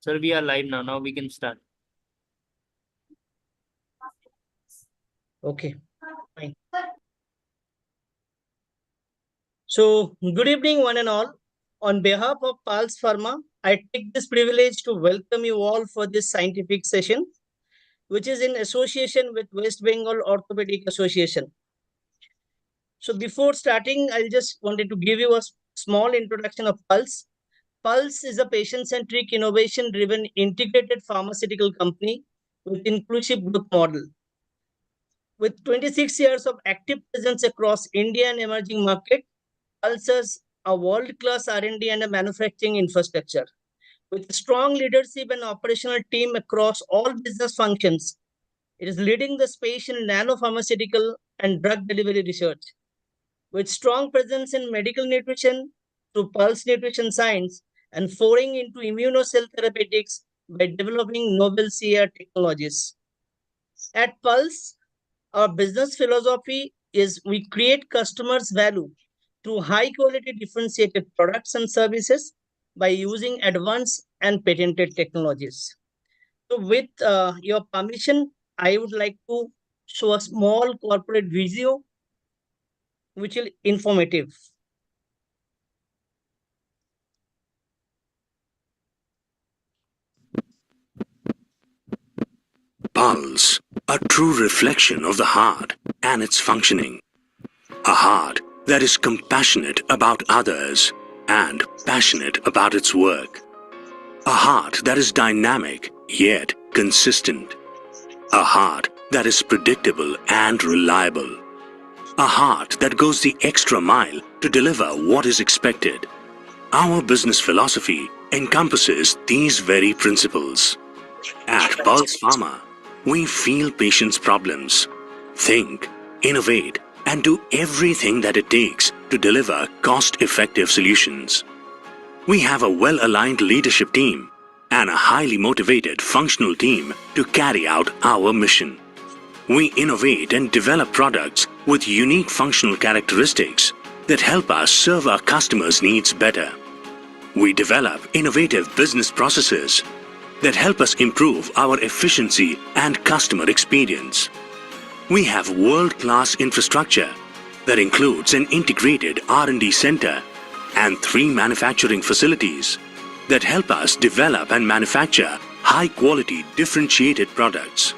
Sir, we are live now. Now we can start. Okay, fine. So, good evening, one and all. On behalf of Pulse Pharma, I take this privilege to welcome you all for this scientific session, which is in association with West Bengal Orthopaedic Association. So, before starting, I just wanted to give you a small introduction of Pulse. Pulse is a patient-centric, innovation-driven, integrated pharmaceutical company with inclusive growth model. With 26 years of active presence across India and emerging market, Pulse has a world-class R&D and a manufacturing infrastructure. With strong leadership and operational team across all business functions, it is leading the space in nanopharmaceutical and drug delivery research. With strong presence in medical nutrition through Pulse Nutrition Science and foraying into immunocell therapeutics by developing novel CR technologies. At Pulse, our business philosophy is we create customers' value through high quality differentiated products and services by using advanced and patented technologies. So with your permission, I would like to show a small corporate video which will informative. Pulse, a true reflection of the heart and its functioning. A heart that is compassionate about others and passionate about its work. A heart that is dynamic yet consistent. A heart that is predictable and reliable. A heart that goes the extra mile to deliver what is expected. Our business philosophy encompasses these very principles. At Pulse Pharma, we feel patients' problems, think, innovate, and do everything that it takes to deliver cost-effective solutions. We have a well-aligned leadership team and a highly motivated functional team to carry out our mission. We innovate and develop products with unique functional characteristics that help us serve our customers' needs better. We develop innovative business processes that help us improve our efficiency and customer experience. We have world-class infrastructure that includes an integrated R&D center and 3 manufacturing facilities that help us develop and manufacture high-quality differentiated products.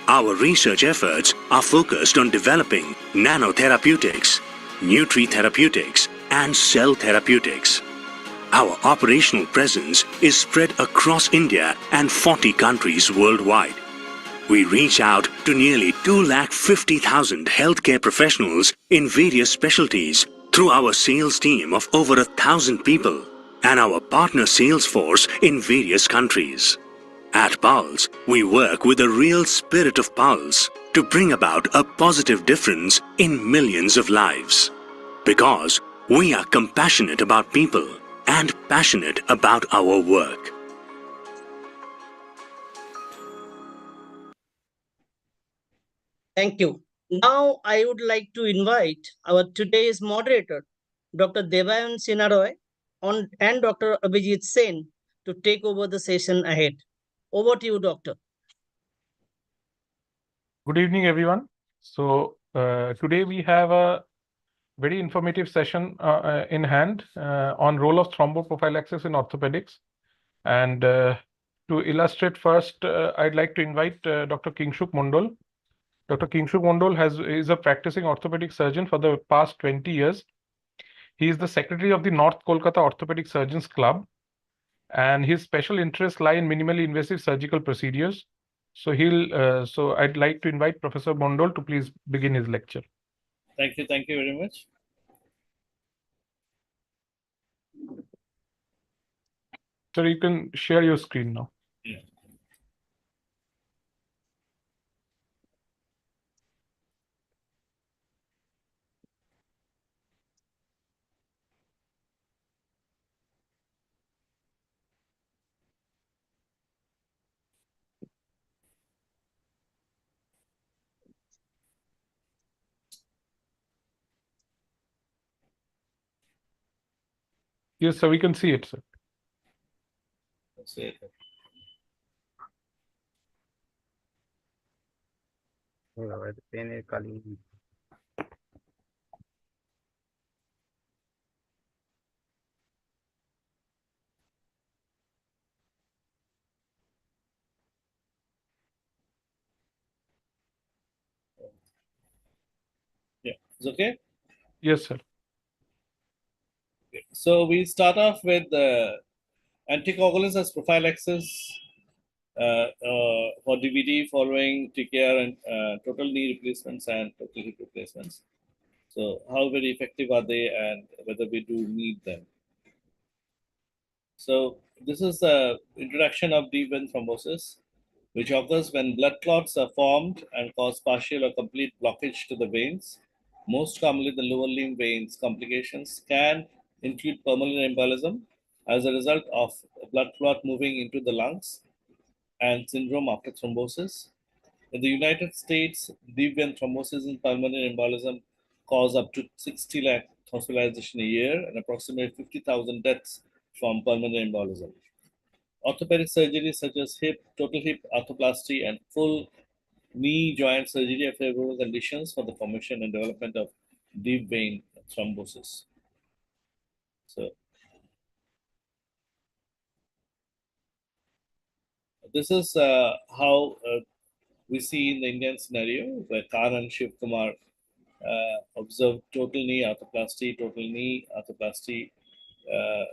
Our research efforts are focused on developing nanotherapeutics, nutri-therapeutics, and cell therapeutics. Our operational presence is spread across India and 40 countries worldwide. We reach out to nearly 250,000 healthcare professionals in various specialties through our sales team of over 1,000 people and our partner sales force in various countries. At Pulse, we work with a real spirit of Pulse to bring about a positive difference in millions of lives. Because we are compassionate about people and passionate about our work. Thank you. Now I would like to invite our today's moderator, Dr. Debayan Shinhroy and Dr. Abhijit Sen to take over the session ahead. Over to you, Doctor. Good evening, everyone. So today we have a very informative session in hand on role of thromboprophylaxis in orthopedics. And to illustrate first, I'd like to invite Dr. Kingshuk Mandal. Dr. Kingshuk Mandal is a practicing orthopedic surgeon for the past 20 years. He is the secretary of the North Kolkata Orthopedic Surgeons Club, and his special interests lie in minimally invasive surgical procedures. So I'd like to invite Professor Mandal to please begin his lecture. Thank you very much. Sir, you can share your screen now. Yeah. Yes, sir, we can see it, sir. That's it. Yeah, it's okay. Yes, sir. So we start off with the anticoagulants as prophylaxis for DVT following TKR and total knee replacements and total hip replacements. So how very effective are they, and whether we do need them? So this is the introduction of deep vein thrombosis, which occurs when blood clots are formed and cause partial or complete blockage to the veins. Most commonly, the lower limb veins. Complications can include pulmonary embolism as a result of blood clot moving into the lungs and syndrome after thrombosis. In the United States, deep vein thrombosis and pulmonary embolism cause up to 60 lakh hospitalization a year and approximately 50,000 deaths from pulmonary embolism. Orthopedic surgeries such as hip, total hip arthroplasty, and full knee joint surgery are favorable conditions for the formation and development of deep vein thrombosis. So, this is how we see in the Indian scenario where Khan and Shiv Kumar observed total knee arthroplasty,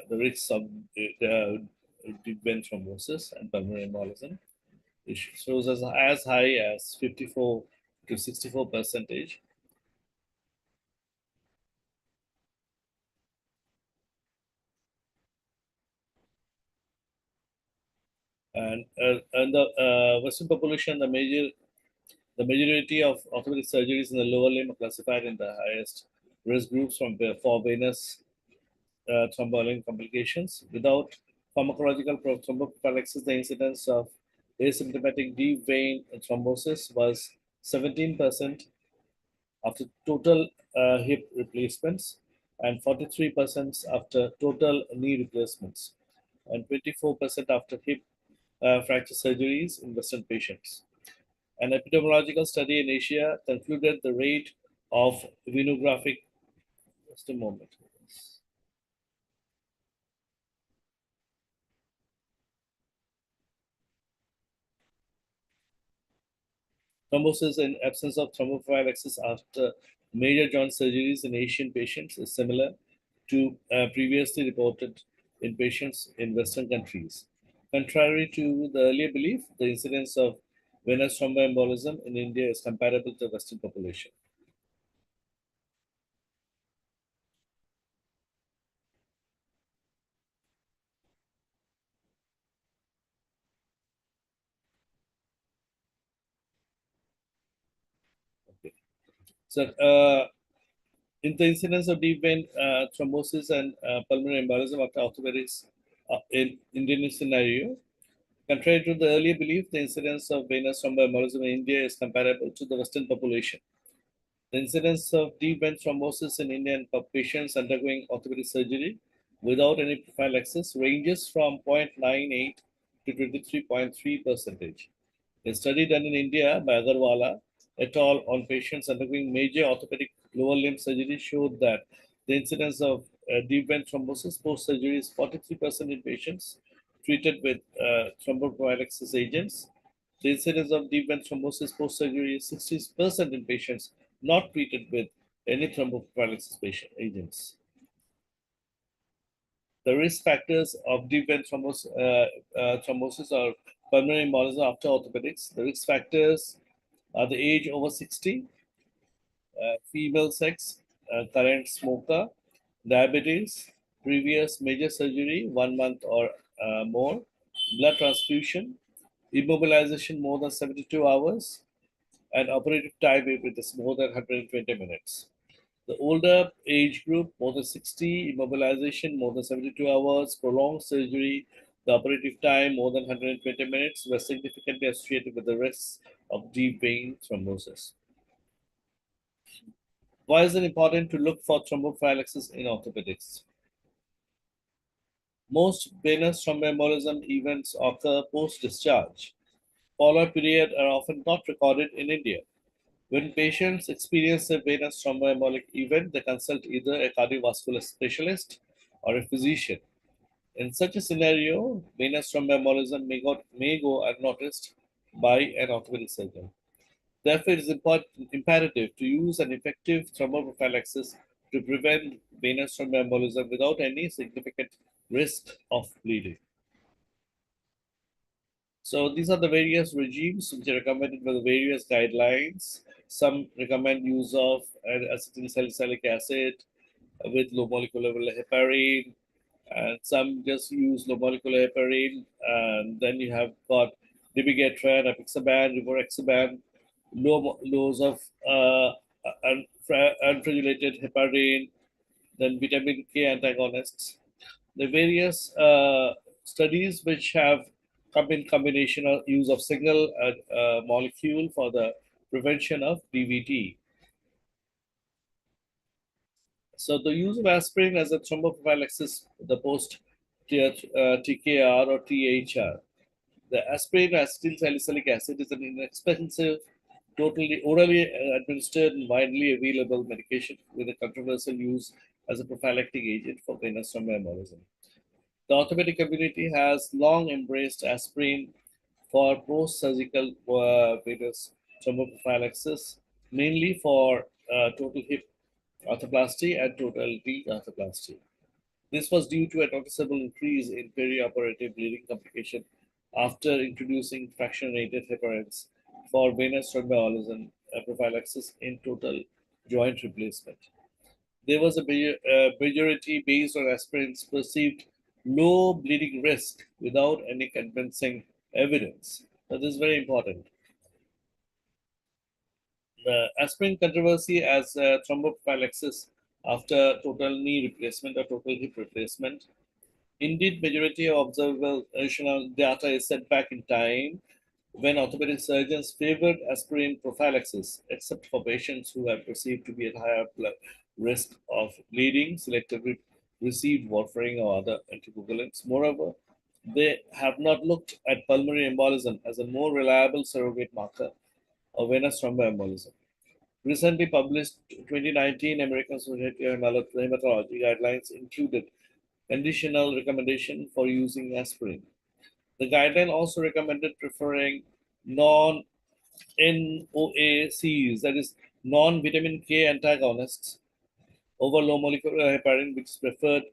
the risks of deep vein thrombosis and pulmonary embolism. It shows as high as 54 to 64 percentage. And the Western population, the majority of orthopedic surgeries in the lower limb are classified in the highest risk groups for venous thromboembolic complications. Without pharmacological thromboprophylaxis, the incidence of asymptomatic deep vein thrombosis was 17% after total hip replacements and 43% after total knee replacements and 24% after hip fracture surgeries in Western patients. An epidemiological study in Asia concluded the rate of venographic. Just a moment. Thrombosis in absence of thromboprophylaxis after major joint surgeries in Asian patients is similar to previously reported in patients in Western countries. Contrary to the earlier belief, the incidence of venous thromboembolism in India is comparable to the Western population. Okay. So, in the incidence of deep vein thrombosis and pulmonary embolism after orthopedics in Indian scenario, contrary to the earlier belief, the incidence of venous thromboembolism in India is comparable to the Western population. The incidence of deep vein thrombosis in Indian patients undergoing orthopedic surgery without any prophylaxis ranges from 0.98 to 23.3 percentage. A study done in India by Agarwala et al. On patients undergoing major orthopedic lower limb surgery showed that the incidence of deep vein thrombosis post-surgery is 43% in patients treated with thromboprophylaxis agents. The incidence of deep vein thrombosis post-surgery is 60% in patients not treated with any thromboprophylaxis agents. The risk factors of deep vein thrombosis or pulmonary embolism after orthopedics. The risk factors are the age over 60, female sex, current smoker, diabetes, previous major surgery, 1 month or more, blood transfusion, immobilization more than 72 hours, and operative time if it is more than 120 minutes. The older age group, more than 60, immobilization more than 72 hours, prolonged surgery, the operative time more than 120 minutes were significantly associated with the risks of deep vein thrombosis. Why is it important to look for thromboprophylaxis in orthopedics? Most venous thromboembolism events occur post-discharge. Follow-up period are often not recorded in India. When patients experience a venous thromboembolic event, they consult either a cardiovascular specialist or a physician. In such a scenario, venous thromboembolism may go unnoticed by an orthopedic surgeon. Therefore, it is imperative to use an effective thromboprophylaxis to prevent venous thromboembolism without any significant risk of bleeding. So these are the various regimes which are recommended by the various guidelines. Some recommend use of acetylsalicylic acid with low molecular heparin, and some just use low molecular heparin. And then you have got dabigatran, apixaban, rivaroxaban, lows of unfragulated heparin, then vitamin K antagonists. The various studies which have come in combination of use of single molecule for the prevention of DVT. So the use of aspirin as a thromboprophylaxis, the post TKR or THR. The aspirin acetylsalicylic acid is an inexpensive, totally orally administered and widely available medication with a controversial use as a prophylactic agent for venous thromboembolism. The orthopedic community has long embraced aspirin for post-surgical venous thromboprophylaxis, mainly for total hip arthroplasty and total knee arthroplasty. This was due to a noticeable increase in perioperative bleeding complication after introducing fractionated heparins for venous thromboembolism prophylaxis in total joint replacement. There was a majority based on aspirin's perceived low bleeding risk without any convincing evidence. So this is very important. The aspirin controversy as thromboprophylaxis after total knee replacement or total hip replacement. Indeed, majority of observational data is set back in time when orthopedic surgeons favored aspirin prophylaxis, except for patients who are perceived to be at higher risk of bleeding, selectively received warfarin or other anticoagulants. Moreover, they have not looked at pulmonary embolism as a more reliable surrogate marker of venous thromboembolism. Recently published 2019 American Society of Hematology guidelines included conditional recommendation for using aspirin. The guideline also recommended preferring non-NOACs, that is, non-vitamin K antagonists, over low molecular heparin, which is preferred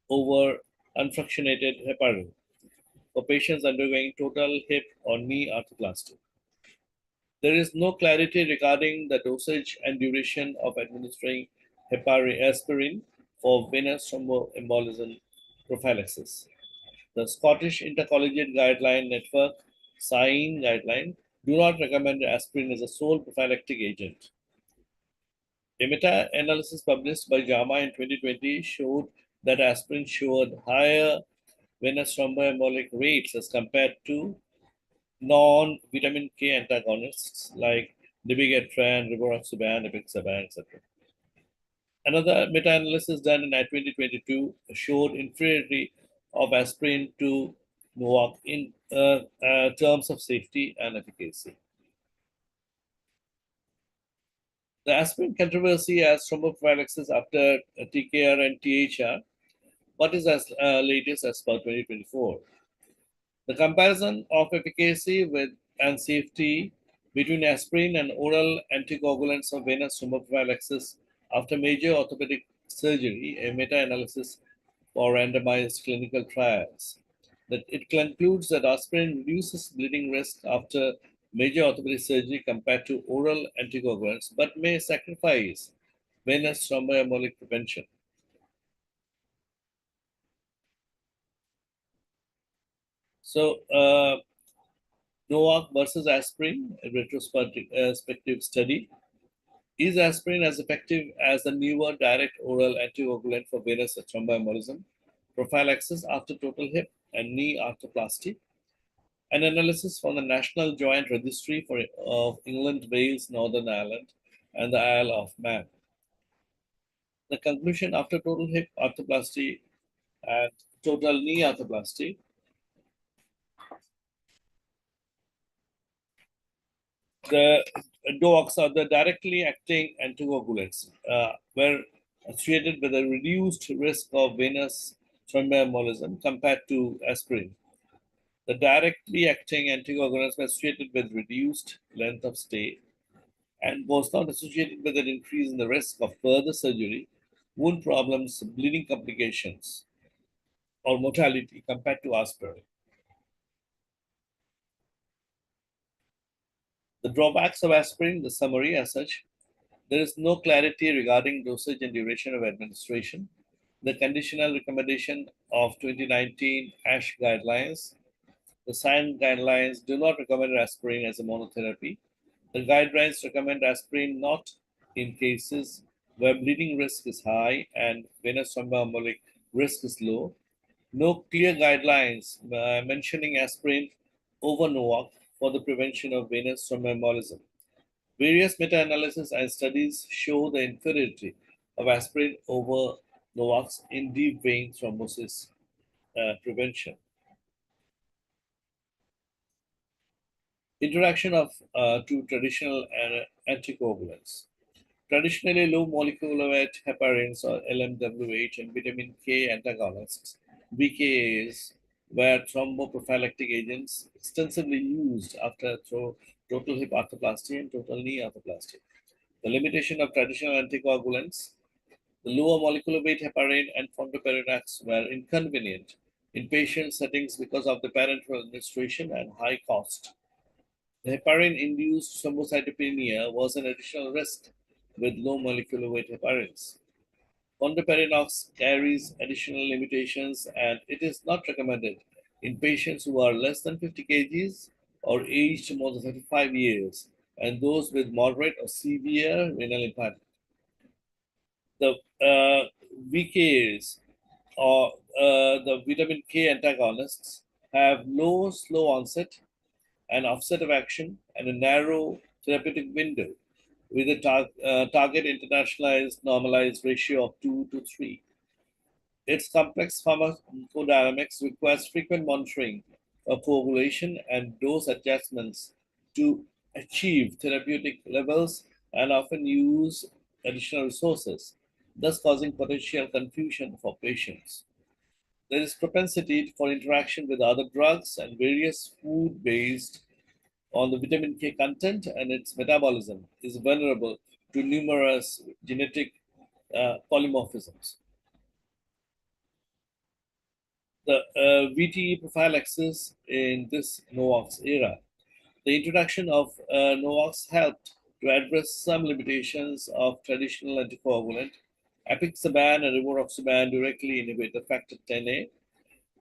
over unfractionated heparin for patients undergoing total hip or knee arthroplasty. There is no clarity regarding the dosage and duration of administering aspirin for venous thromboembolism prophylaxis. The Scottish Intercollegiate Guideline Network, SIGN guideline, do not recommend aspirin as a sole prophylactic agent. A meta-analysis published by JAMA in 2020 showed that aspirin showed higher venous thromboembolic rates as compared to non-vitamin K antagonists like dabigatran, rivaroxaban, apixaban, etc. Another meta-analysis done in 2022 showed inferiority of aspirin to NOAC in terms of safety and efficacy. The aspirin controversy as thromboprophylaxis after TKR and THR, what is as latest as per 2024? The comparison of efficacy with and safety between aspirin and oral anticoagulants of venous thromboprophylaxis after major orthopedic surgery, a meta-analysis for randomized clinical trials. That it concludes that aspirin reduces bleeding risk after major orthopedic surgery compared to oral anticoagulants, but may sacrifice venous thromboembolic prevention. So, NOAC versus aspirin, a retrospective study. Is aspirin as effective as the newer direct oral anticoagulant for venous thromboembolism prophylaxis after total hip and knee arthroplasty? An analysis from the National Joint Registry of England, Wales, Northern Ireland, and the Isle of Man. The conclusion after total hip arthroplasty and total knee arthroplasty, The DOACs are the directly acting anticoagulants, were associated with a reduced risk of venous thromboembolism compared to aspirin. The directly acting anticoagulants were associated with reduced length of stay and was not associated with an increase in the risk of further surgery, wound problems, bleeding complications, or mortality compared to aspirin. The drawbacks of aspirin, the summary as such, there is no clarity regarding dosage and duration of administration. The conditional recommendation of 2019 ASH guidelines, the SIGN guidelines do not recommend aspirin as a monotherapy. The guidelines recommend aspirin not in cases where bleeding risk is high and venous thromboembolic risk is low. No clear guidelines mentioning aspirin over NOAC for the prevention of venous thromboembolism. Various meta-analyses and studies show the inferiority of aspirin over NOACs in deep vein thrombosis prevention. Introduction of two traditional anticoagulants. Traditionally, low molecular weight heparins or LMWH and vitamin K antagonists, VKAs, were thromboprophylactic agents extensively used after total hip arthroplasty and total knee arthroplasty. The limitation of traditional anticoagulants, the lower molecular weight heparin and fondaparinux were inconvenient in patient settings because of the parenteral administration and high cost. The heparin-induced thrombocytopenia was an additional risk with low molecular weight heparins. Fondaparinux carries additional limitations and it is not recommended in patients who are less than 50 kgs or aged more than 35 years and those with moderate or severe renal impairment. The VKs or the vitamin K antagonists have low, slow onset and offset of action and a narrow therapeutic window with a target internationalized normalized ratio of 2 to 3. Its complex pharmacodynamics requires frequent monitoring of coagulation and dose adjustments to achieve therapeutic levels and often use additional resources, thus causing potential confusion for patients. There is propensity for interaction with other drugs and various food based on the vitamin K content and its metabolism is vulnerable to numerous genetic polymorphisms. The VTE prophylaxis in this NOACs era. The introduction of NOACs helped to address some limitations of traditional anticoagulant. Apixaban and rivaroxaban directly inhibit the factor 10A.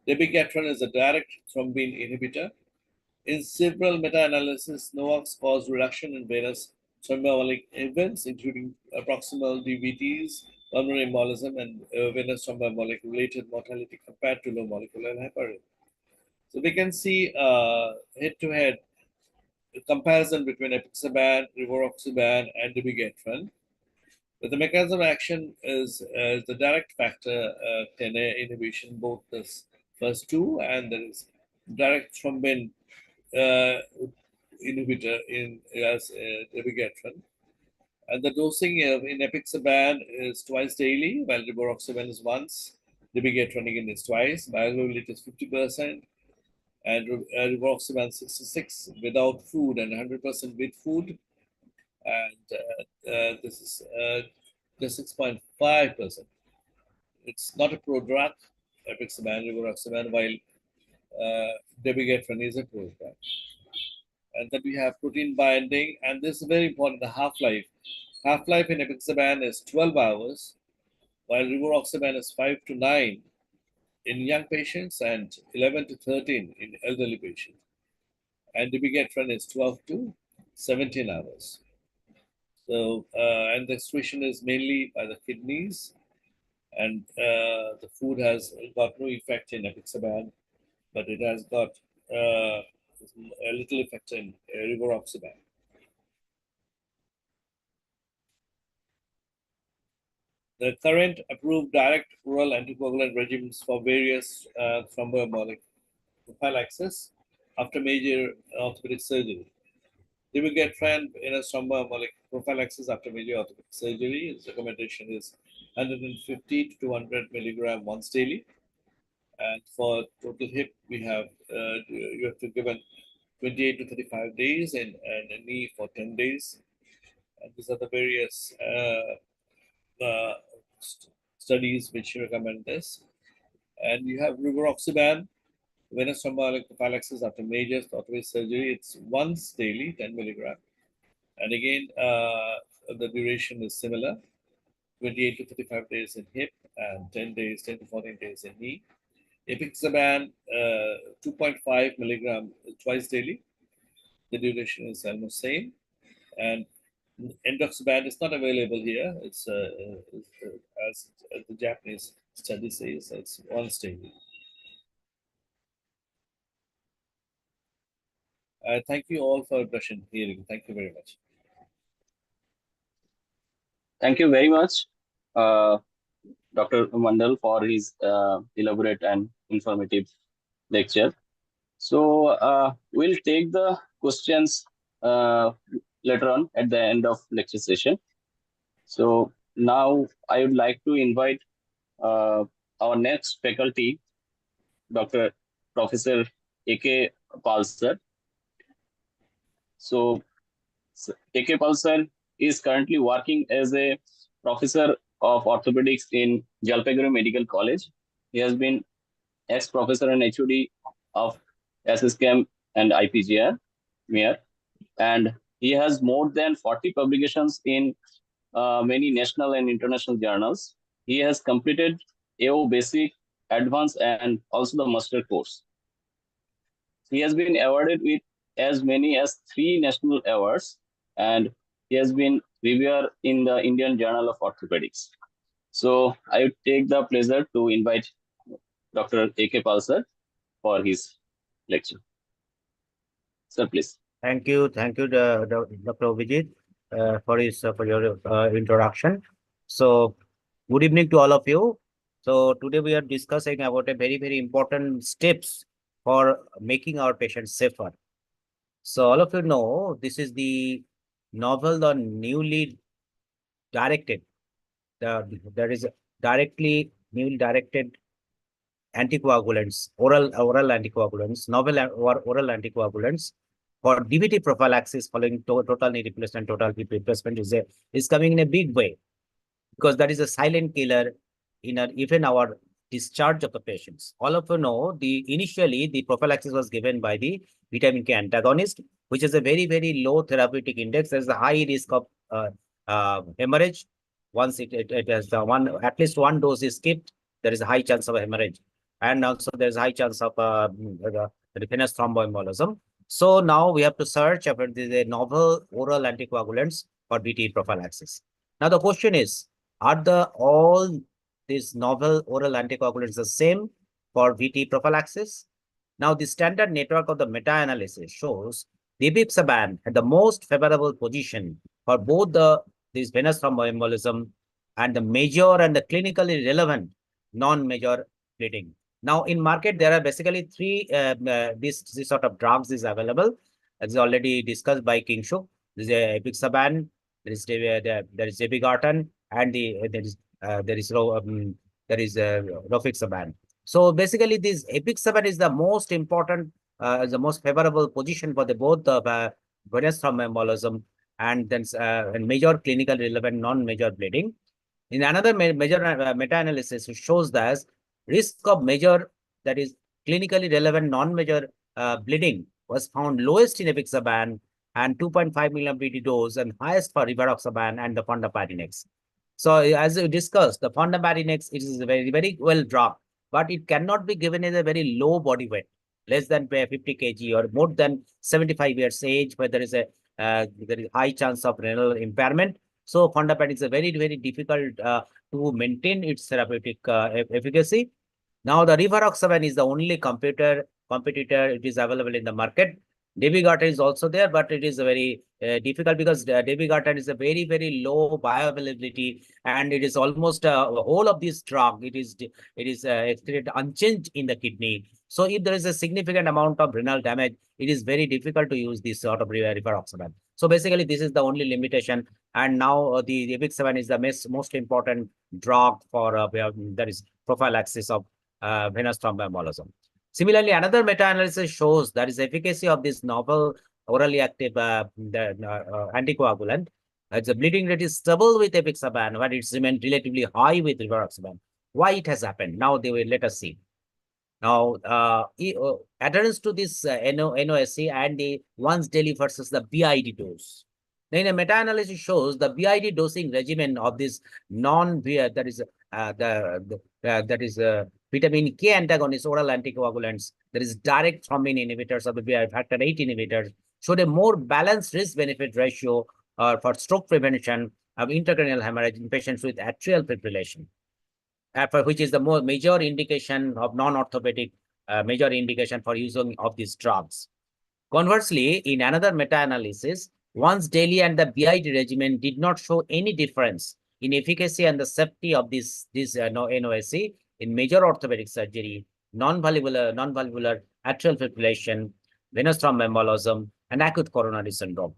Dabigatran is a direct thrombin inhibitor. In several meta-analyses, NOACs caused reduction in venous thromboembolic events, including proximal DVTs, pulmonary embolism, and venous thromboembolic related mortality compared to low molecular heparin. So we can see head-to-head comparison between apixaban, rivaroxaban, and dabigatran. But the mechanism of action is the direct factor 10A inhibition, both this first two, and there is direct thrombin inhibitor in as dabigatran. And the dosing in apixaban is twice daily, while rivaroxaban is once. Dabigatran again is twice. Bioavailability is 50%, and rivaroxaban 66 without food and 100% with food. And this is just 6.5%. It's not a prodrug, apixaban, rivaroxaban, while dabigatran is a prodrug. And then we have protein binding, and this is very important, the half-life. Half-life in apixaban is 12 hours, while rivaroxaban is 5 to 9 in young patients and 11 to 13 in elderly patients. And dabigatran is 12 to 17 hours. So, and the excretion is mainly by the kidneys, and the food has got no effect in apixaban, but it has got a little effect in rivaroxaban. The current approved direct oral anticoagulant regimens for various thromboembolic prophylaxis after major orthopedic surgery. They will get venous thromboembolic after major orthopedic surgery. Its recommendation is 150 to 200 milligram once daily. And for total hip, we have you have to give an 28 to 35 days and a knee for 10 days. And these are the various studies which recommend this. And you have rivaroxaban, venous thromboembolic after major orthopedic surgery. It's once daily, 10 milligram. And again, the duration is similar, 28 to 35 days in hip and 10 to 14 days in knee. Apixaban, 2.5 milligram twice daily. The duration is almost same. And endoxaban is not available here. It's as the Japanese study says, it's once daily. Thank you all for patient hearing. Thank you very much. Thank you very much, Dr. Mandal, for his elaborate and informative lecture. So we'll take the questions later on at the end of lecture session. So now I would like to invite our next faculty, Dr. Professor A.K. Pal sir. So A.K. Pal sir is currently working as a professor of orthopedics in Jalpaiguri Medical College. He has been ex-professor and HOD of SSKM and IPGME&R, and he has more than 40 publications in many national and international journals. He has completed AO Basic, Advanced, and also the Master course. He has been awarded with as many as 3 national awards, and he has been reviewer in the Indian Journal of Orthopaedics. So I would take the pleasure to invite Dr. A.K. Pal sir for his lecture. Sir, please. Thank you, Dr. Abhijit, for your introduction. So, good evening to all of you. So, today we are discussing about a very important steps for making our patients safer. So, all of you know this is the novel, the newly directed. There is newly directed anticoagulants, oral anticoagulants, novel or oral anticoagulants for DVT prophylaxis following total knee replacement, total hip replacement is coming in a big way, because that is a silent killer in even our discharge of the patients. All of you know initially the prophylaxis was given by the vitamin K antagonist, which is a very low therapeutic index. There's a high risk of hemorrhage. Once it has at least one dose is skipped, there is a high chance of hemorrhage, and also there's a high chance of the venous thromboembolism. So now we have to search for the novel oral anticoagulants for VT prophylaxis. Now the question is, are all these novel oral anticoagulants the same for VT prophylaxis? Now the standard network of the meta-analysis shows the Apixaban had the most favorable position for both this venous thromboembolism and the major and the clinically relevant non-major bleeding. Now, in market, there are basically 3 this sort of drugs is available, as already discussed by Kingshuk. There is Apixaban, there is Debayan, and there is Rofixaban. So basically, this Apixaban is the most important, the most favorable position for both the venous thromboembolism and then major clinical relevant non-major bleeding. In another major meta-analysis, it shows that risk of major, that is clinically relevant non-major bleeding, was found lowest in Apixaban and 2.5 milligram BD dose, and highest for rivaroxaban and the Thromboprophylaxis. So as we discussed, the Thromboprophylaxis is very well dropped, but it cannot be given as a very low body weight, less than 50 kg or more than 75 years age, where there is high chance of renal impairment. So Thromboprophylaxis is a very difficult to maintain its therapeutic efficacy. Now the rivaroxaban is the only competitor. It is available in the market. Dabigatran is also there, but it is very difficult because dabigatran is a very, very low bioavailability, and it is almost whole of this drug. It is excreted unchanged in the kidney. So if there is a significant amount of renal damage, it is very difficult to use this sort of rivaroxaban. So basically, this is the only limitation. And now the Abhijit is the most important drug for that is prophylaxis of venous thromboembolism. Similarly, another meta-analysis shows that is efficacy of this novel orally active anticoagulant. The bleeding rate is stable with apixaban, but it's remained relatively high with rivaroxaban. Why it has happened? Now they will let us see. Now, adherence to this NOSC and the once daily versus the BID dose. Then a meta-analysis shows the BID dosing regimen of this vitamin K antagonist oral anticoagulants, there is direct thrombin inhibitors of the factor 8 inhibitors, showed a more balanced risk-benefit ratio for stroke prevention of intracranial hemorrhage in patients with atrial fibrillation, which is the more major indication of non-orthopedic major indication for using of these drugs. Conversely, in another meta-analysis, once daily and the BID regimen did not show any difference in efficacy and the safety of this NOSC in major orthopedic surgery, non-valvular atrial fibrillation, venous thromboembolism, and acute coronary syndrome.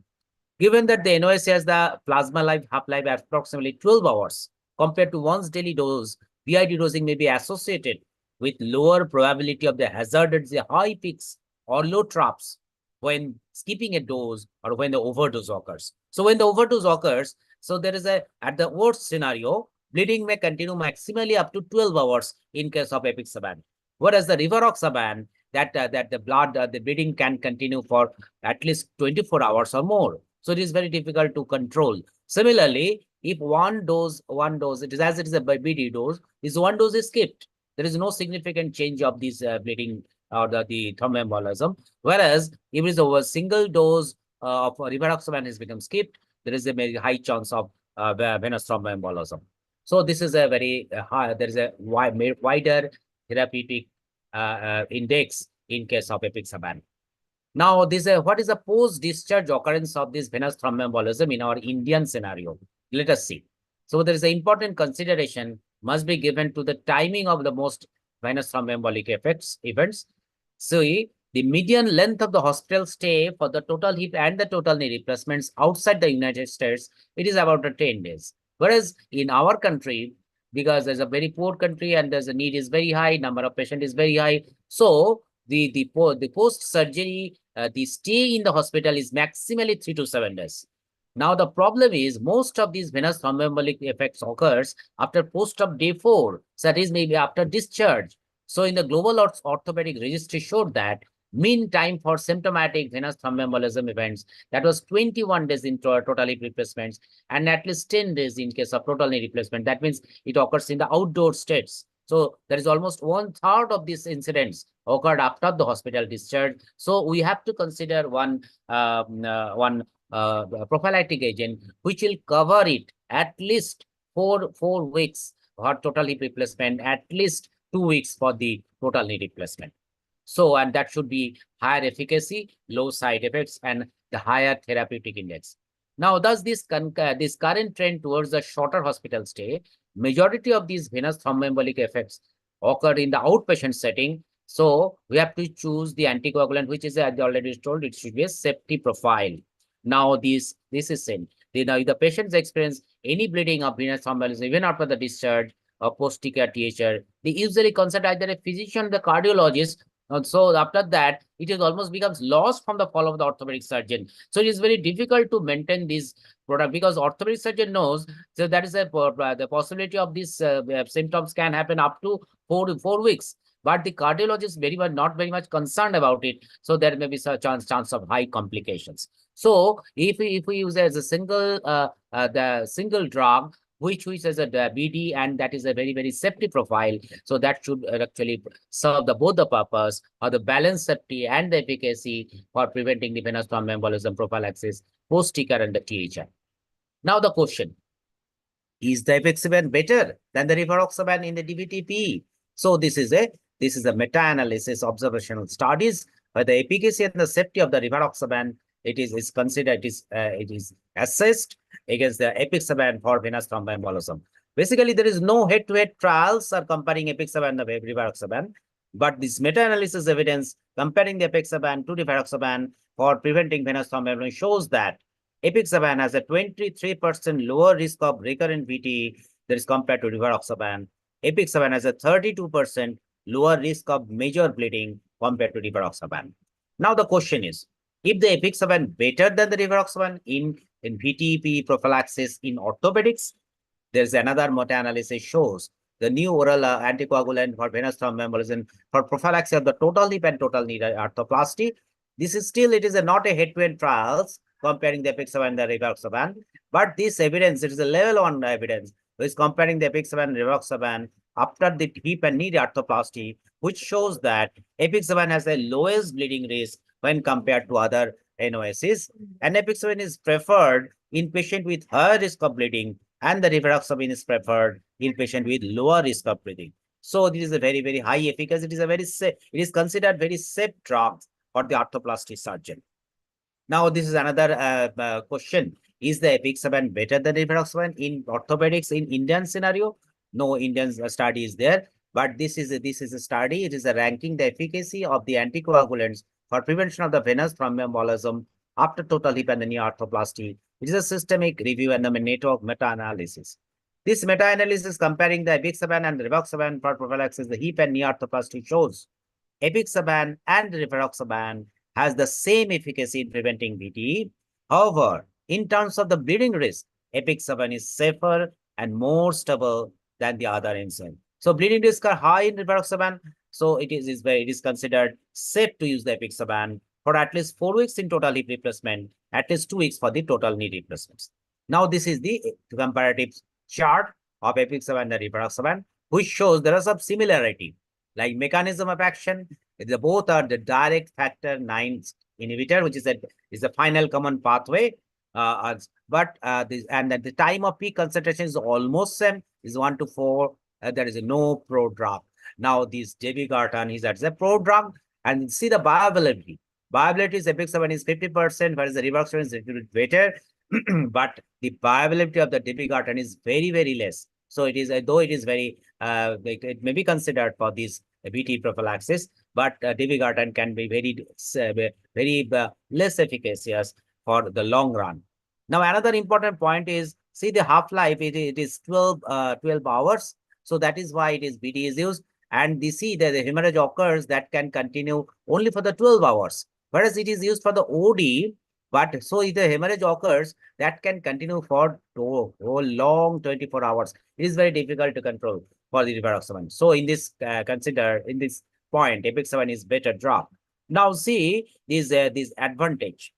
Given that the NOSC has the plasma half-life approximately 12 hours compared to once daily dose, BID dosing may be associated with lower probability of the hazarded high peaks or low troughs when skipping a dose or when the overdose occurs. So when the overdose occurs, so there is at the worst scenario, bleeding may continue maximally up to 12 hours in case of apixaban. Whereas the rivaroxaban, that the bleeding can continue for at least 24 hours or more. So it is very difficult to control. Similarly, if one dose, it is as it is a BD dose, this one dose is skipped. There is no significant change of this bleeding or the thromboembolism. Whereas if it is a single dose of rivaroxaban has become skipped, there is a very high chance of venous thromboembolism. So this is a very high, there is a wider therapeutic index in case of apixaban. Now, what is the post-discharge occurrence of this venous thromboembolism in our Indian scenario? Let us see. So there is an important consideration must be given to the timing of the most venous thromboembolic events. So the median length of the hospital stay for the total hip and the total knee replacements outside the United States, it is about 10 days. Whereas in our country, because there's a very poor country and there's a need is very high, number of patients is very high. So the post-surgery, the stay in the hospital is maximally 3 to 7 days. Now, the problem is most of these venous thromboembolic effects occurs after post of day 4. So that is maybe after discharge. So in the global orthopedic registry showed that mean time for symptomatic venous thromboembolism events, that was 21 days in total hip replacements and at least 10 days in case of total knee replacement. That means it occurs in the outdoor states. So there is almost 1/3 of these incidents occurred after the hospital discharge. So we have to consider one prophylactic agent which will cover it at least 4 weeks for total hip replacement, at least 2 weeks for the total knee replacement. So, and that should be higher efficacy, low side effects, and the higher therapeutic index. Now, thus this current trend towards a shorter hospital stay, majority of these venous thromboembolic effects occur in the outpatient setting. So we have to choose the anticoagulant, which is, as I already told, it should be a safety profile. Now, this is seen. If the patients experience any bleeding of venous thromboembolism even after the discharge or post-TCAR THR, they usually consult either a physician or the cardiologist. And so after that, it is almost becomes lost from the follow of the orthopedic surgeon. So it is very difficult to maintain this product because orthopedic surgeon knows so that is the possibility of these symptoms can happen up to 4 weeks. But the cardiologist not very much concerned about it. So there may be a chance of high complications. So if we use as a single drug, which has a BD, and that is a very, very safety profile. So that should actually serve both the purpose of the balanced safety and the efficacy for preventing the venous thromboembolism prophylaxis, post-TCAR and the THR. Now the question, is the apixaban better than the rivaroxaban in the DVT-PE? So this is a meta-analysis observational studies but the efficacy and the safety of the rivaroxaban, it is considered, it is assessed against the apixaban for venous thromboembolism. Basically, there is no head-to-head trials are comparing apixaban and the rivaroxaban, but this meta-analysis evidence comparing the apixaban to rivaroxaban for preventing venous thromboembolism shows that apixaban has a 23% lower risk of recurrent VT that is compared to rivaroxaban. Apixaban has a 32% lower risk of major bleeding compared to rivaroxaban. Now the question is, if the apixaban better than the rivaroxaban in VTP prophylaxis in orthopedics, there's another meta-analysis shows the new oral anticoagulant for venous thromboembolism for prophylaxis of the total hip and total knee arthroplasty. This is still, it is not a head-to-head trials comparing the apixaban and the rivaroxaban, but this evidence, it is a level 1 evidence, which is comparing the apixaban and rivaroxaban after the hip and knee arthroplasty, which shows that apixaban has the lowest bleeding risk when compared to other NOSs, and apixaban is preferred in patient with higher risk of bleeding, and the rivaroxaban is preferred in patient with lower risk of bleeding. So this is a very, very high efficacy. It is a very safe, it is considered very safe drug for the arthroplasty surgeon. Now, this is another question. Is the apixaban better than rivaroxaban in orthopedics in Indian scenario? No Indian study is there, but this is a study. It is a ranking the efficacy of the anticoagulants for prevention of the venous thromboembolism after total hip and knee arthroplasty. It is a systemic review and the network meta-analysis. This meta-analysis comparing the apixaban and rivaroxaban for prophylaxis the hip and knee arthroplasty shows apixaban and rivaroxaban has the same efficacy in preventing VTE. However, in terms of the bleeding risk, apixaban is safer and more stable than the other enzyme. So bleeding risks are high in rivaroxaban, so it is considered safe to use the apixaban for at least 4 weeks in total hip replacement, at least 2 weeks for the total knee replacements. Now, this is the comparative chart of apixaban and the rivaroxaban, which shows there is some similarity, like mechanism of action. Both are the direct factor 9 inhibitor, which is the final common pathway. But the time of peak concentration is almost same, is 1 to 4. There is no prodrug. Now, this Debayan is that's a prodrug, and see the bioavailability. Bioavailability is apixaban is 50%, whereas the rivaroxaban is a little bit better, but the bioavailability of the Debayan is very, very less. So it is, though it is very, it may be considered for this VT prophylaxis, but Debayan can be very less efficacious for the long run. Now, another important point is, see the half-life, it is 12 hours. So that is why it is VT is used. And we see that the hemorrhage occurs that can continue only for the 12 hours, whereas it is used for the OD. But so if the hemorrhage occurs, that can continue for whole long 24 hours. It is very difficult to control for the rivaroxaban. So in this, consider in this point, apixaban is better drug. Now see this advantage.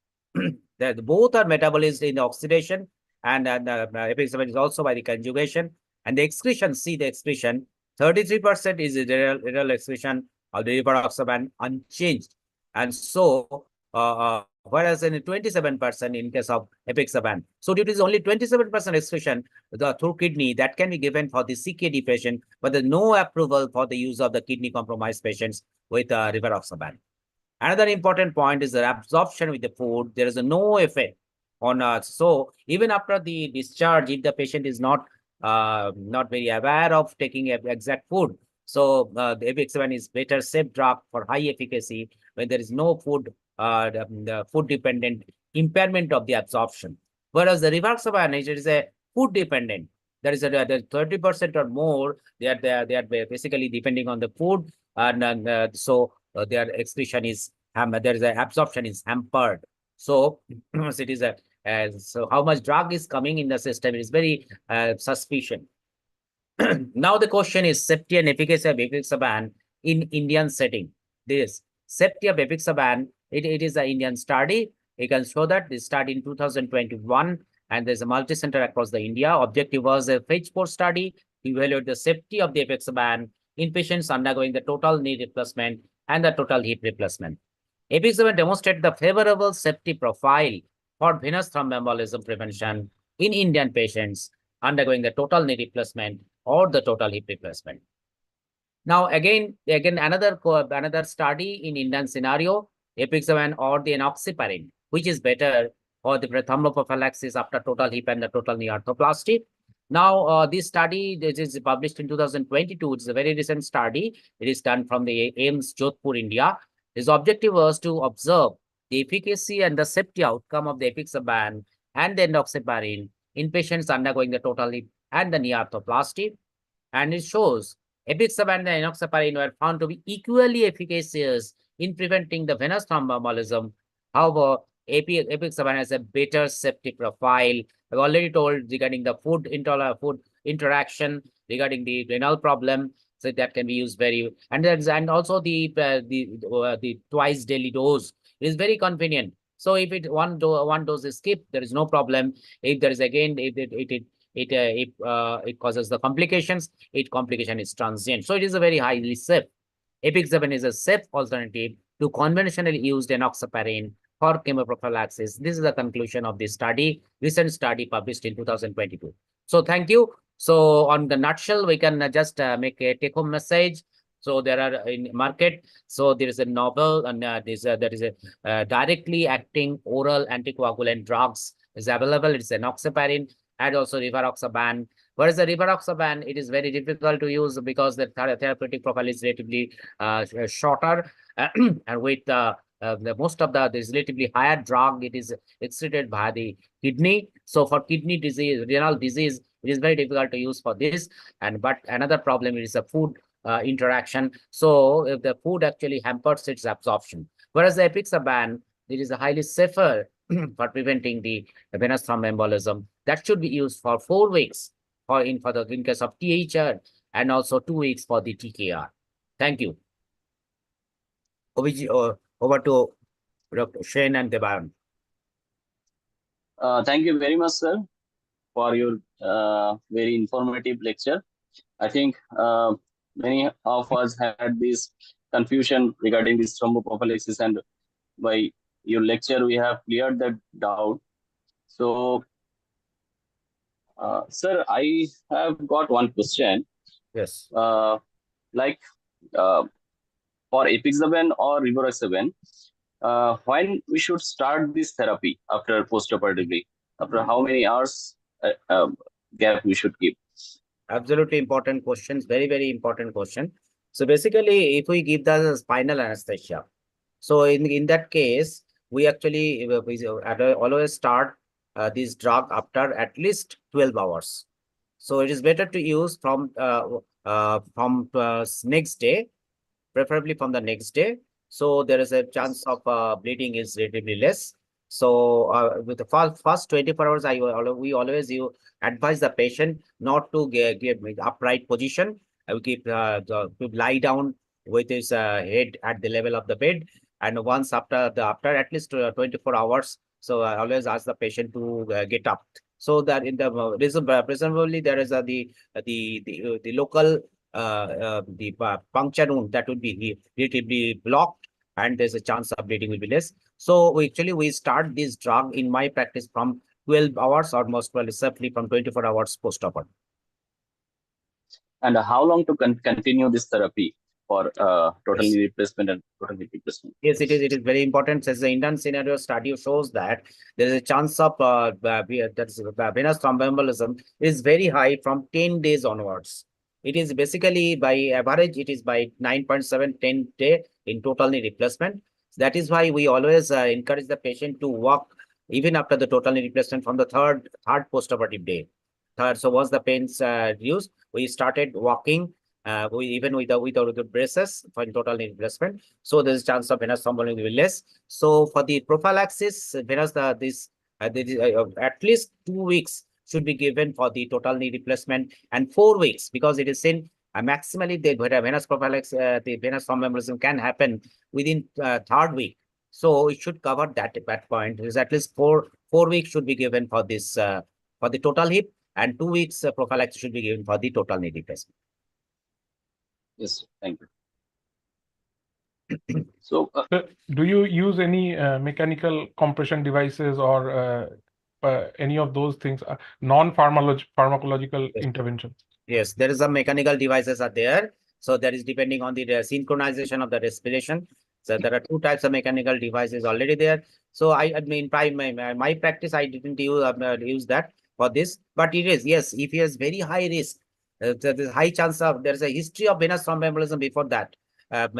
That both are metabolized in the oxidation, and apixaban is also by the conjugation. And the excretion, see the excretion, 33% is the renal excretion of the rivaroxaban unchanged. And so, whereas in 27% in case of apixaban. So it is only 27% excretion through kidney that can be given for the CKD patient, but there's no approval for the use of the kidney compromised patients with rivaroxaban. Another important point is the absorption with the food. There is no effect on so even after the discharge, if the patient is not very aware of taking exact food, so the apixaban is better safe drug for high efficacy when there is no food the food dependent impairment of the absorption. Whereas the rivaroxaban, it is a food dependent. There is a 30% or more. They are basically depending on the food, and so their excretion is there is a absorption is hampered. So it is a so how much drug is coming in the system is very suspicious. Now the question is safety and efficacy of apixaban in Indian setting. This safety of apixaban, it is an Indian study. You can show that this started in 2021, and there's a multi-center across the India. Objective was a phase 4 study to evaluate the safety of the apixaban in patients undergoing the total knee replacement and the total hip replacement. Apixaban demonstrated the favorable safety profile for venous thromboembolism prevention in Indian patients undergoing the total knee replacement or the total hip replacement. Now, again, another study in Indian scenario, apixaban or the enoxaparin, which is better for the thromboprophylaxis after total hip and the total knee arthroplasty. Now, this study, this is published in 2022. It's a very recent study. It is done from the AIIMS, Jodhpur, India. Its objective was to observe the efficacy and the safety outcome of the apixaban and the enoxaparin in patients undergoing the total hip and the knee arthroplasty. And it shows apixaban and enoxaparin were found to be equally efficacious in preventing the venous thromboembolism. However, apixaban has a better safety profile. I've already told regarding the food interaction, regarding the renal problem, so that can be used very, and also the twice daily dose is very convenient. So if one dose is skipped, there is no problem. If there is again, if it causes the complications, complication is transient. So it is a very highly safe. Apixaban is a safe alternative to conventionally used enoxaparin for chemoprophylaxis. This is the conclusion of this study, recent study published in 2022. So thank you. So on the nutshell, we can just make a take-home message. So there are in market. So there is a novel and there is a directly acting oral anticoagulant drugs is available. It's enoxaparin and also rivaroxaban. Whereas the rivaroxaban, it is very difficult to use because the therapeutic profile is relatively shorter and with the most of this relatively higher drug, it is excreted by the kidney. So for kidney disease, renal disease, it is very difficult to use for this. But another problem is a food interaction. So if the food actually hampers its absorption, whereas the apixaban, it is a highly safer for preventing the venous thromboembolism. That should be used for 4 weeks in case of THR and also 2 weeks for the TKR. Thank you. Over to Dr. Sen and Debayan. Thank you very much, sir, for your very informative lecture. I think many of us had this confusion regarding this thromboprophylaxis, and by your lecture, we have cleared that doubt. So, sir, I have got one question. Yes. Like for apixaban or rivaroxaban, when we should start this therapy after postoperatively? After how many hours gap we should give? Absolutely important questions. Very, very important question. So basically, if we give the spinal anesthesia, so in that case, we actually always start this drug after at least 12 hours. So it is better to use from next day, preferably from the next day. So there is a chance of bleeding is relatively less. So with the first 24 hours, we always advise the patient not to give upright position. I will keep to lie down with his head at the level of the bed. And once after at least 24 hours, so I always ask the patient to get up. So that in the presumably there is the local the puncture wound that would be relatively blocked, and there's a chance of bleeding will be less. So we start this drug in my practice from 12 hours or most probably safely from 24 hours post-op. And how long to continue this therapy for total knee replacement and total hip replacement? Yes, it is very important. As the Indian scenario study shows that there is a chance of venous thromboembolism is very high from 10 days onwards. It is basically by average, it is by 9.7, 10 day in total knee replacement. That is why we always encourage the patient to walk even after the total knee replacement from the third postoperative day. So once the pains reduced, we started walking even with the braces for total knee replacement. So there is chance of venous thromboembolism will be less. So for the prophylaxis, at least 2 weeks should be given for the total knee replacement, and 4 weeks, because it is seen maximally the venous prophylaxis, the venous thromboembolism can happen within third week. So it should cover that point. It is at least four weeks should be given for this for the total hip, and 2 weeks prophylaxis should be given for the total knee replacement. Yes, thank you. So, do you use any mechanical compression devices or any of those things, non-pharmacological interventions? Yes, there is some mechanical devices are there. So that is depending on the synchronization of the respiration. So there are two types of mechanical devices already there. So I mean, my practice, I didn't use that for this, but it is, yes, if he has very high risk, there's high chance of, there's a history of venous thromboembolism before that,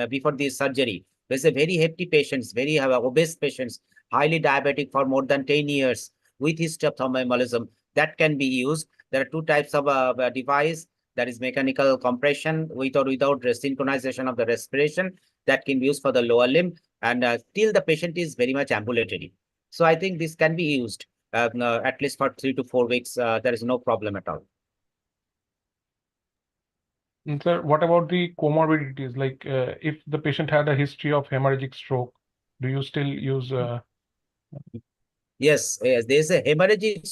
before this surgery. There's a very hefty patients, very obese patients, highly diabetic for more than 10 years with history of thromboembolism, that can be used. There are two types of device, that is mechanical compression with or without synchronization of the respiration, that can be used for the lower limb, and till the patient is very much ambulatory. So I think this can be used at least for 3 to 4 weeks. There is no problem at all. And sir, what about the comorbidities? Like if the patient had a history of hemorrhagic stroke, do you still use? Yes, yes, there is a hemorrhagic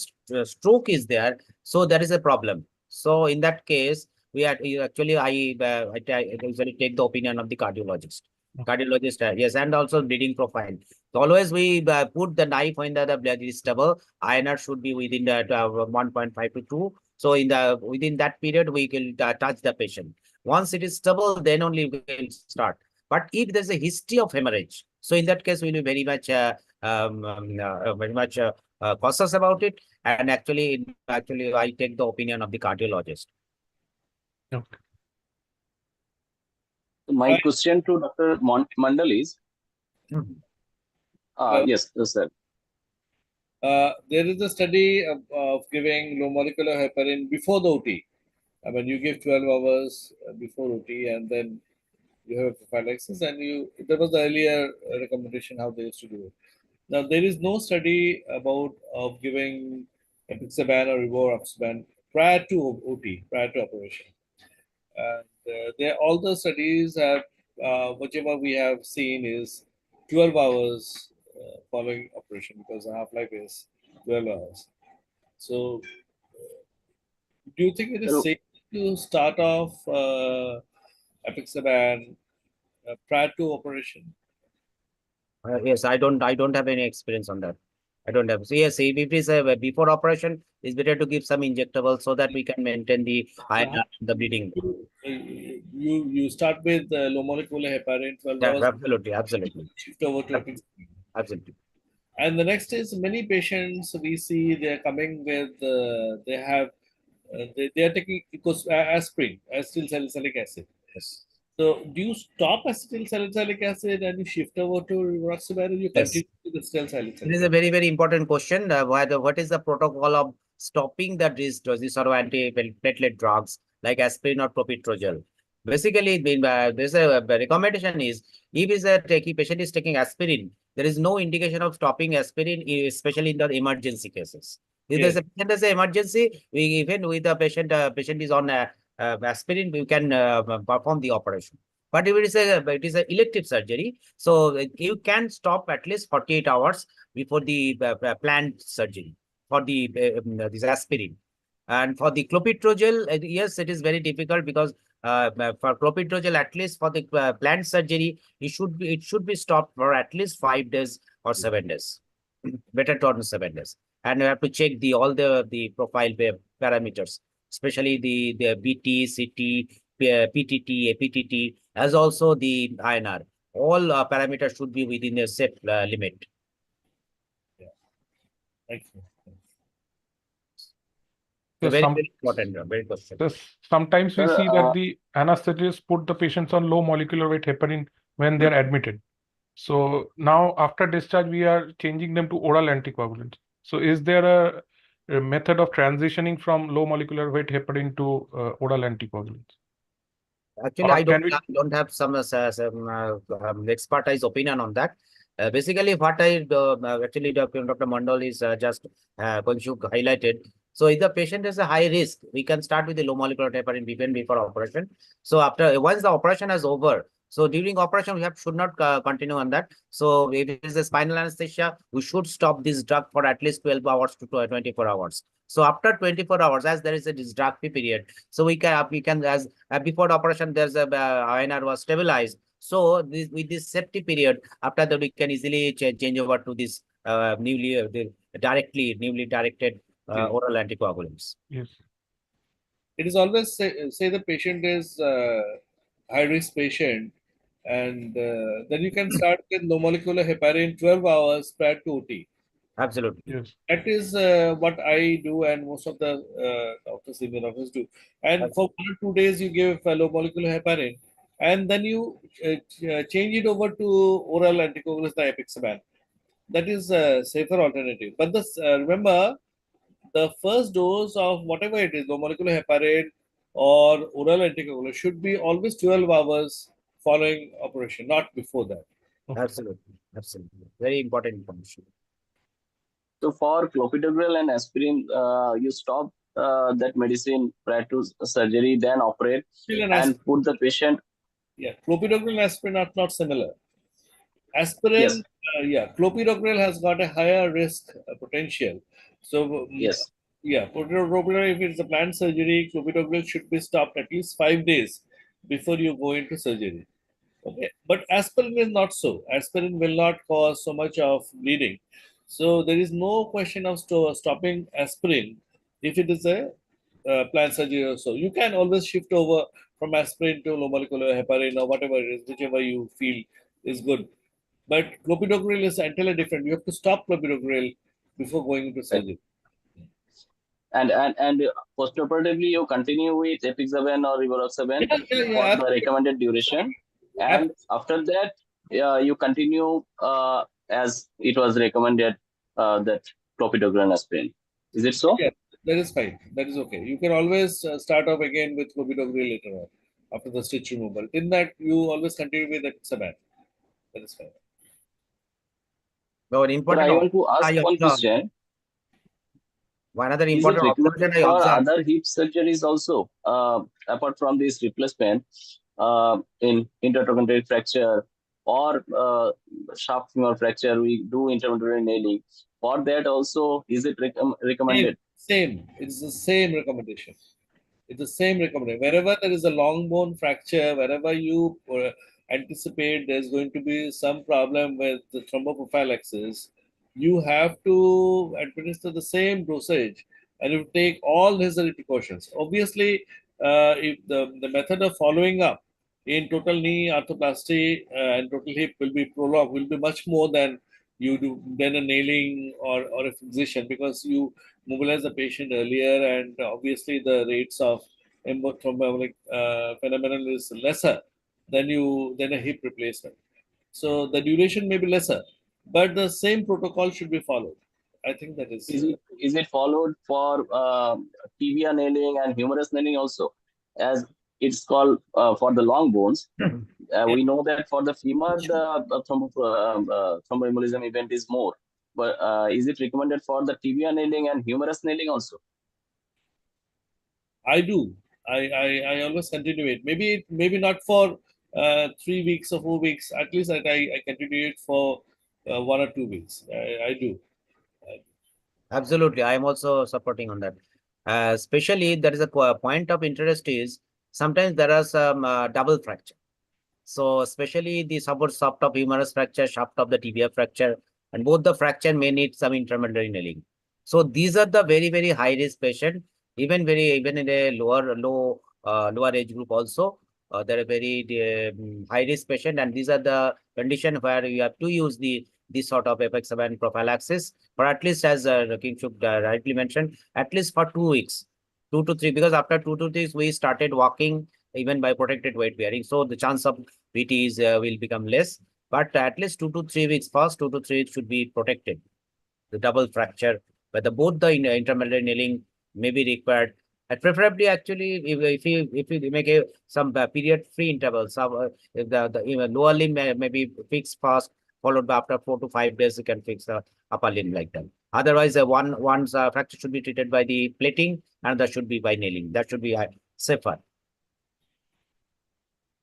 stroke is there, so there is a problem. So in that case, we are actually I usually take the opinion of the cardiologist. Cardiologist, yes, and also bleeding profile. So always we put the knife when the blood is stable. INR should be within that 1.5 to 2. So within that period, we can touch the patient. Once it is stable, then only we will start. But if there's a history of hemorrhage, so in that case, we will be very much cautious about it. And actually, I take the opinion of the cardiologist. Okay. My question to Dr. Mandal is, yes, sir. There is a study of giving low molecular heparin before the OT. I mean, you give 12 hours before OT, and then you have prophylaxis, and there was the earlier recommendation how they used to do it. Now, there is no study of giving apixaban or rivaroxaban prior to OT, prior to operation. And all the studies have, whichever we have seen is 12 hours following operation, because the half-life is 12 hours. So, do you think it is safe to start off apixaban prior to operation? Yes, I don't have any experience on that. I don't have. So yes, if it is before operation, it's better to give some injectable so that we can maintain the bleeding. You start with low molecular heparin 12 hours. Absolutely. Shift over to apixaban. Absolutely. And the next is, many patients we see they are coming with they are taking aspirin, acetylsalicylic acid. Yes. So do you stop acetylsalicylic acid and you shift over to rivaroxaban, or you continue with the acetylsalicylic? It is a very, very important question. What is the protocol of stopping these sort of anti-platelet drugs like aspirin or clopidogrel? Basically, there's a recommendation is, if patient is taking aspirin, there is no indication of stopping aspirin, especially in the emergency cases. If there's a patient has an emergency, even with the patient is on aspirin, we can perform the operation. But if it is an elective surgery, so you can stop at least 48 hours before the planned surgery for this aspirin. And for the clopidogrel, yes, it is very difficult, because for clopidogrel, at least for the planned surgery, it should be stopped for at least 5 days or 7 days. Better to 7 days. And you have to check all the profile parameters, especially the BT, CT, PTT, APTT, as also the INR. All parameters should be within a safe limit. Yeah. Thank you. So very important, very question. Sometimes we see that the anesthetists put the patients on low molecular weight heparin when they're admitted. So now after discharge, we are changing them to oral anticoagulants. So is there a method of transitioning from low molecular weight heparin to oral anticoagulants? Actually, I don't have some expertise opinion on that. Basically, what actually Dr. Mandal is just Kingshuk highlighted. So if the patient has a high risk, we can start with the low molecular heparin even before operation. So once the operation is over, so during operation, we should not continue on that. So if it is a spinal anesthesia, we should stop this drug for at least 12 hours to 24 hours. So after 24 hours, as there is a drug-free period, so we can as before the operation, there's a INR was stabilized. So with this safety period, after that we can easily change over to this newly directed oral anticoagulants. Yes. It is always say the patient is high risk patient. And then you can start with low molecular heparin 12 hours prior to OT. Absolutely. Yes. That is what I do, and most of the doctors in the office do. And for 1 or 2 days, you give low molecular heparin, and then you change it over to oral anticoagulants like apixaban. That is a safer alternative. But this, remember, the first dose of whatever it is, low molecular heparin or oral anticoagulant, should be always 12 hours following operation, not before that. Absolutely. Absolutely. Very important information. So for clopidogrel and aspirin, you stop that medicine prior to surgery, then operate and put the patient. Yeah, clopidogrel and aspirin are not similar. Aspirin, Yes. Clopidogrel has got a higher risk potential. So, Yes. yeah, clopidogrel, if it's a planned surgery, clopidogrel should be stopped at least 5 days before you go into surgery. Okay, but aspirin is not so. Aspirin will not cause so much of bleeding. So there is no question of stopping aspirin if it is a planned surgery or so. You can always shift over from aspirin to low molecular heparin or whatever it is, whichever you feel is good. But clopidogrel is entirely different. You have to stop clopidogrel before going into surgery. And postoperatively, you continue with apixaban or rivaroxaban for the recommended duration. And after that, you continue as it was recommended, that clopidogrel and aspirin. Is it so? Yeah, that is fine. That is okay. You can always start off again with clopidogrel later on after the stitch removal. In that, you always continue with apixaban. That is fine. Now, an But important I want to ask one observed- question. One other Is it important recommended observation I for observed. other hip surgeries also, apart from this replacement in intertrochanteric fracture or shaft femur fracture? We do intermediate nailing. For that also, is it recommended? Same. It's the same recommendation. It's the same recommendation. Wherever there is a long bone fracture, wherever you anticipate there's going to be some problem with the thromboprophylaxis, you have to administer the same dosage and you take all necessary precautions. Obviously, if the method of following up in total knee arthroplasty and total hip will be prolonged, will be much more than you do than a nailing or a fixation, because you mobilize the patient earlier, and obviously the rates of thromboembolic phenomenon is lesser than a hip replacement. So the duration may be lesser, but the same protocol should be followed. I think that is. Is it followed for tibia nailing and humerus nailing also, as it's called for the long bones? We know that for the femur, the thromboembolism event is more. But is it recommended for the tibia nailing and humerus nailing also? I do. I always continue it. Maybe not for 3 weeks or 4 weeks. At least I continue it for 1 or 2 weeks. I do. Absolutely. I am also supporting on that. Especially there is a point of interest is sometimes there are some double fracture. So especially the support soft of humerus fracture, shaft of the tibia fracture, and both the fracture may need some intermedullary nailing. So these are the very, very high risk patient, even in a lower age group also. They're a very high risk patient, and these are the condition where you have to use this sort of apixaban prophylaxis, or at least as Kingshuk rightly mentioned, at least for 2 weeks, 2 to 3, because after 2 to 3 weeks we started walking even by protected weight bearing. So the chance of VTs will become less, but at least 2 to 3 weeks, first 2 to 3 weeks should be protected. The double fracture, but both the intermedullary nailing may be required. And preferably, actually, if you make some period free intervals, if the even lower limb may be fixed fast, followed by after 4 to 5 days, you can fix the upper limb like that. Otherwise, one's fracture should be treated by the plating, and that should be by nailing. That should be safer.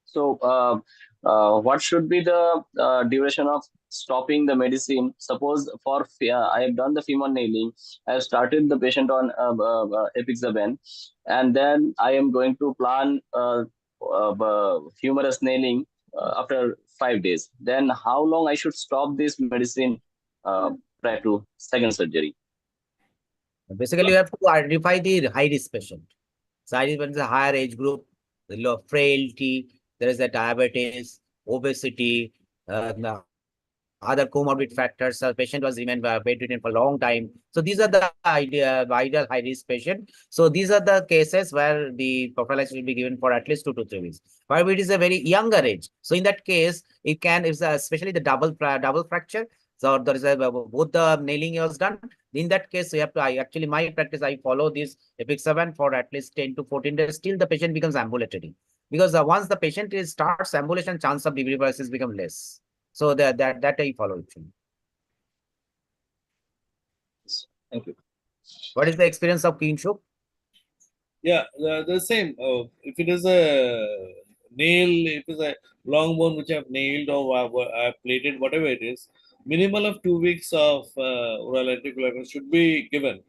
So, what should be the duration of stopping the medicine? Suppose for I have done the femur nailing, I have started the patient on apixaban, and then I am going to plan humerus nailing after 5 days. Then how long I should stop this medicine prior to second surgery? Basically, you have to identify the high risk patient. So, high risk is a higher age group, the low frailty. There is a diabetes, obesity, the other comorbid factors. The patient was remained bedridden for a long time. So these are the ideal high risk patient. So these are the cases where the prophylaxis will be given for at least 2 to 3 weeks. But it is a very younger age. So in that case, it can, especially the double fracture. So there is both the nailing was done. In that case, we have to, actually my practice, I follow this EPIC-7 for at least 10 to 14 days till the patient becomes ambulatory. Because once the patient starts ambulation, chance of degree paralysis become less. So that I follow it. Thank you. What is the experience of Kingshuk? Yeah, the same. If it is a nail, if it is a long bone which I have nailed or I have plated, whatever it is, minimal of 2 weeks of oral anticoagulant should be given.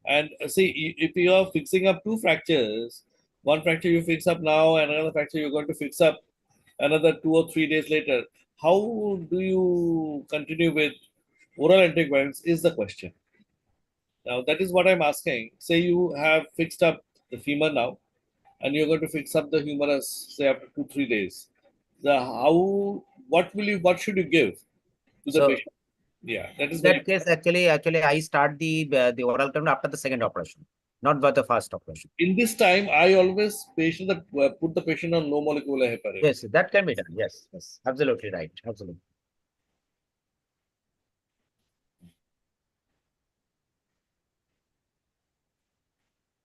And see, if you are fixing up 2 fractures, one fracture you fix up now, and another fracture you're going to fix up another 2 or 3 days later, how do you continue with oral anticoagulants is the question. Now, that is what I'm asking. Say you have fixed up the femur now, and you're going to fix up the humerus, say after 2 3 days. What should you give to the patient? Yeah, that is in that case, actually, I start the oral treatment after the second operation, not by the first operation. In this time, I always put the patient on low molecular heparin. Yes, that can be done. Yes, absolutely right. Absolutely.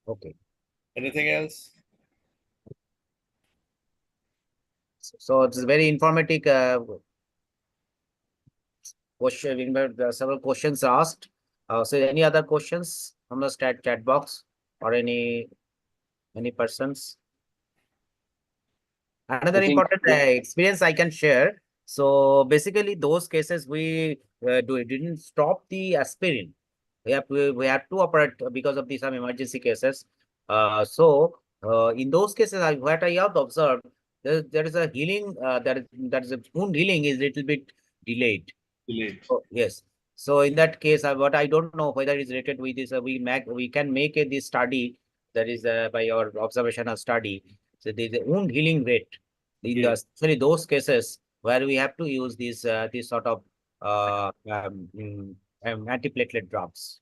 Okay. Anything else? So it's very informative question. There are several questions asked. So any other questions from the chat box or any persons? Another important experience I can share. So basically, those cases we didn't stop the aspirin. We have to operate because of some emergency cases. In those cases, what I have observed, there is a healing. That is a wound healing is little bit delayed. So, yes. So in that case, what I don't know whether it's related with this. We can make this study that is by your observational study. So there is a wound healing rate. Especially those cases where we have to use this sort of antiplatelet drugs,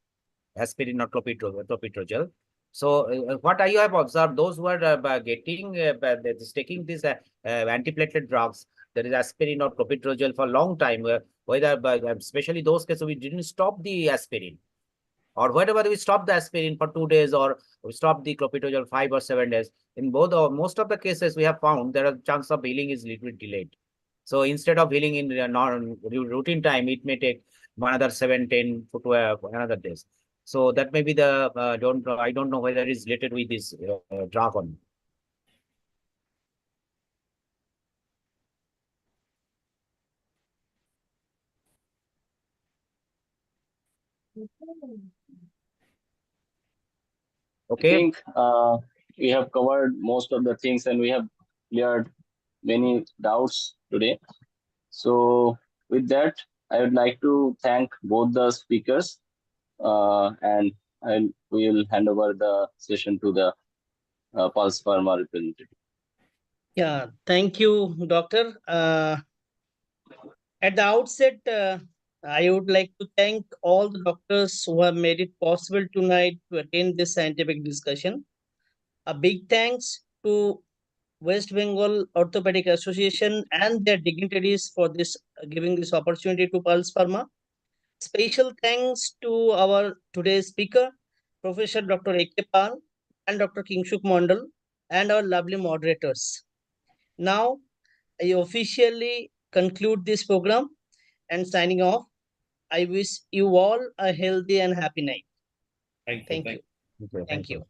aspirin or clopidogrel. So what I have observed, those who are taking these antiplatelet drugs, there is aspirin or clopidogrel for a long time, especially those cases we didn't stop the aspirin, or whatever we stop the aspirin for 2 days, or we stop the clopidogrel 5 or 7 days. In both or most of the cases, we have found there are chance of healing is little bit delayed. So instead of healing in routine time, it may take another 7, 10 to 12 another days. So that may be the I don't know whether it is related with this drug or not. Okay. I think we have covered most of the things and we have cleared many doubts today. So with that, I would like to thank both the speakers and we will hand over the session to the Pulse Pharma representative. Yeah, thank you, Doctor. At the outset, I would like to thank all the doctors who have made it possible tonight to attend this scientific discussion. A big thanks to West Bengal Orthopaedic Association and their dignitaries for giving this opportunity to Pulse Pharma. Special thanks to our today's speaker, Professor Dr. A.K. Pal and Dr. Kingshuk Mandal, and our lovely moderators. Now, I officially conclude this program and signing off. I wish you all a healthy and happy night. Thank you. Thank you. Thank you.